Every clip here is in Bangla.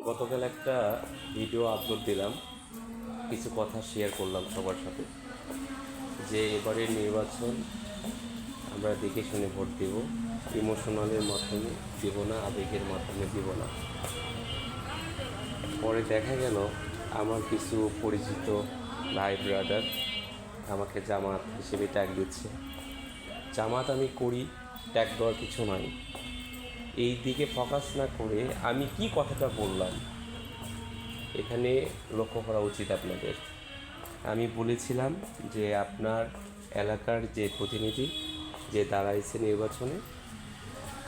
গতকাল একটা ভিডিও আপলোড দিলাম, কিছু কথা শেয়ার করলাম সবার সাথে যে এবারের নির্বাচন আমরা দেখে শুনে ভোট দেব, ইমোশনালের মাধ্যমে দেব না, আবেগের মাধ্যমে দেব না। পরে দেখা গেল আমার কিছু পরিচিত ভাই ব্রাদার আমাকে জামাত হিসেবে ট্যাগ দিচ্ছে। জামাত আমি করি, ট্যাগ দেওয়ার কিছু নয়। এই দিকে ফোকাস না করে আমি কি কথাটা বললাম এখানে লক্ষ্য করা উচিত আপনাদের। আমি বলেছিলাম যে আপনার এলাকার যে প্রতিনিধি যে দাঁড়াইছে নির্বাচনে,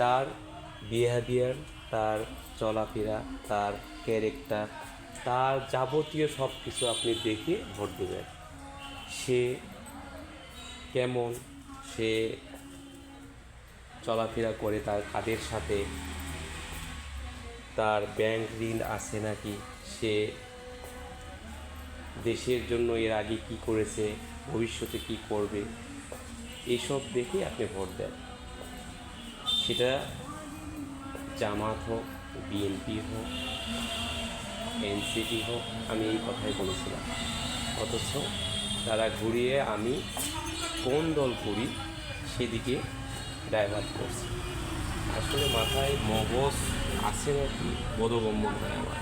তার বিহেভিয়ার, তার চলাফেরা, তার ক্যারেক্টার, তার যাবতীয় সব কিছু আপনি দেখে ভোট দেবেন। সে কেমন, সে চলাফেরা করে, তার কাদের সাথে, তার ব্যাংক ঋণ আছে নাকি, সে দেশের জন্য এর আগে কি করেছে, ভবিষ্যতে কি করবে, এসব দেখে আপনি ভোট দেন। সেটা জামাত হোক, বিএনপি হোক, এনসিপি হোক, আমি এই কথাই বলেছিলাম। অথচ তারা ঘুরিয়ে আমি কোন দল করি সেদিকে ডাইভার্ট করছে। আসলে মাথায় মগজ আছে নাকি বোধগম্য নয় আমার।